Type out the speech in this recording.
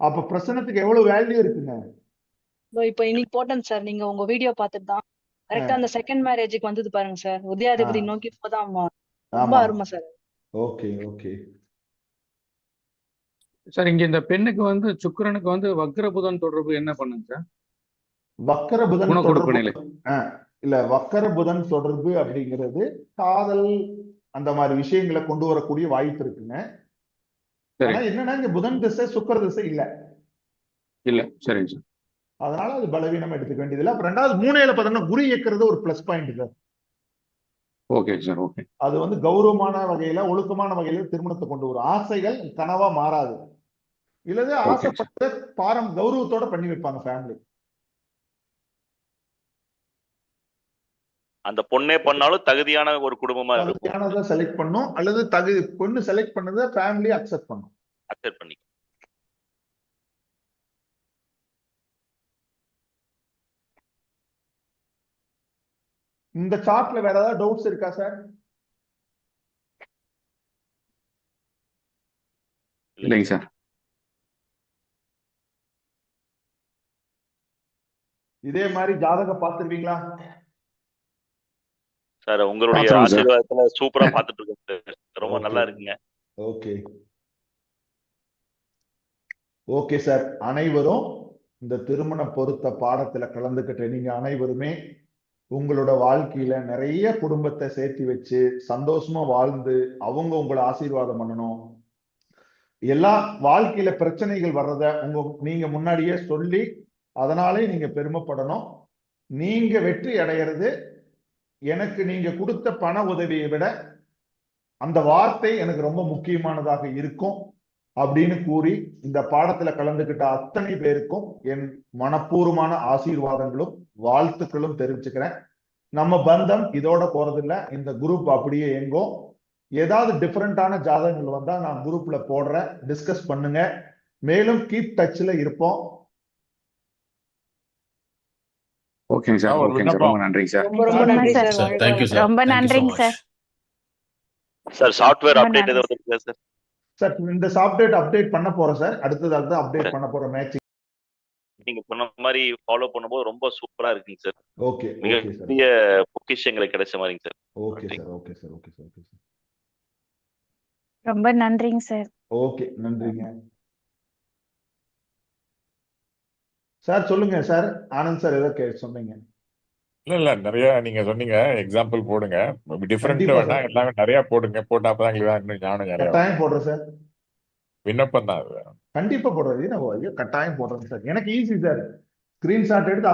அப்ப பிரசனத்துக்கு எவ்வளவு வேல்யூ இருக்குங்க. இப்ப இன்னைக்கு போட்டேன் சார், நீங்க உங்க வீடியோ பார்த்துட்டு தான் கரெக்டா அந்த அஹ், செகண்ட் மேரேஜுக்கு வந்தது பாருங்க சார், உதயாதிபதி ஆஹ், நோக்கி போதான் ரொம்ப ஆமா. அருமை சார். Okay okay. சார் இங்க இந்த பெண்ணுக்கு வந்து சுக்கிரனுக்கு வந்து வக்ர புதன் தொடர்பு என்ன பண்ணுங்க சார்? வக்கர புதன் குண கொடுப்பு தொடர்பு. நிலை. இல்ல, வக்கர புதன் தொடர்பு அப்படிங்கிறது காதல் அந்த மாதிரி விஷயங்களை கொண்டு வரக்கூடிய வாய்ப்பு இருக்குங்க. சரி. ஆனா என்னன்னா இங்க புதன் திசை சுக்கிர திசை இல்ல. இல்ல, சரிங்க சார். அதனால அது பலவீனம் எடுத்துக்க வேண்டியது இல்லை. அப்புறம் ரெண்டாவது 3 பார்த்தோம்னா குரு இயக்கிறது ஒரு plus point sir. Okay sir, okay. அது வந்து கௌரவமான வகையில ஒழுக்கமான வகையில திருமணத்தை கொண்டு வரும். ஆசைகள் கனவா மாறாது. இல்லது ஓகே சார். ஆசைப்பட்ட கௌரவத்தோட பண்ணி வைப்பாங்க ஃபேமிலி. அந்த பொண்ணே பண்ணாலும் தகுதியான ஒரு குடும்பமா இருக்கும். தகுதியானதை செலக்ட் பண்ணும், அல்லது பொண்ணு செலக்ட் பண்ணதை ஃபேமிலி அக்செப்ட் பண்ணும். அக்செப்ட் பண்ணி. இந்த சார்ட்ல வேற ஏதாவது டவுட்ஸ் இருக்கா சார்? இல்லைங்க சார். இதே மாதிரி ஜாதகம் பார்த்துருவீங்களா சார்? உங்களுடைய பார்த்துருவோம் சார். ஆசீர்வாதத்துல சூப்பரா பார்த்துட்டு இருக்கோம் சார். ரொம்ப நல்லா இருக்குங்க. Okay okay sir. அனைவரும் இந்த திருமண பொருத்த பாடத்துல கலந்துக்கிட்ட நீங்க அனைவருமே உங்களோட வாழ்க்கையில நிறைய குடும்பத்தை சேர்த்து வச்சு சந்தோஷமா வாழ்ந்து அவங்க உங்களை ஆசீர்வாதம் பண்ணணும். எல்லா வாழ்க்கையில பிரச்சனைகள் வர்றத நீங்க முன்னாடியே சொல்லி அதனாலே நீங்க பெருமைப்படணும். நீங்க வெற்றி அடையிறது எனக்கு நீங்க கொடுத்த பண உதவியை விட அந்த வார்த்தை எனக்கு ரொம்ப முக்கியமானதாக இருக்கும் அப்படின்னு கூறி இந்த பாடத்துல கலந்துகிட்ட அத்தனை பேருக்கும் என் மனப்பூர்வமான ஆசீர்வாதங்களும் வாழ்த்துக்களும் தெரிவிச்சுக்கிறேன். நம்ம பந்தம் இதோட போறதில்ல. இந்த குரூப் அப்படியே எங்கும். ஏதாவது டிஃபரெண்டான ஜாதகங்கள் வந்தா நான் குரூப்ல போடுறேன், டிஸ்கஸ் பண்ணுங்க. மேலும் கீப் டச்ல இருப்போம். ஓகேங்க சார், ஓகேங்க சார். ரொம்ப நன்றிங்க சார். ரொம்ப நன்றி சார். Thank you sir. ரொம்ப நன்றிங்க சார். சார் சாஃப்ட்வேர் ரொம்ப அப்டேட் நன்றி. ஏதாவது இருக்கா சார்? சார் இந்த சாஃப்ட்வேர் அப்டேட் பண்ண போறேன் சார். அடுத்தது தான் அப்டேட் பண்ண போறேன். மேட்ச் நீங்க சொன்ன மாதிரி ஃபாலோ பண்ணும்போது ரொம்ப சூப்பரா இருக்குங்க சார். ஓகே மிக ஓகே சார். பெரிய பொக்கிஷங்களை கிடைச்ச மாதிரிங்க sir. Okay sir okay sir okay sir okay sir. ரொம்ப நன்றிங்க சார். ஓகே நன்றிங்க சார். சொல்லுங்க சார். ஆனந்த் சார் ஏதோ சொன்னீங்க. இல்ல நிறைய நீங்க சொன்னீங்க, எக்ஸாம்பிள் போடுங்க. டிஃபரெண்ட் கண்டிப்பா வேணா, சார். எல்லாமே நிறைய போடுங்க. போட்டா அப்பதான் எங்களுக்கு இன்னும் ஞானம் நிறைய கட்டாயம் போடுறேன் சார். விண்ணப்பம் தான் அது. கண்டிப்பா போடுறது. ஐயோ கட்டாயம் போடுறேன் சார். எனக்கு ஈஸி சார். ஸ்கிரீன்ஷாட் எடுத்து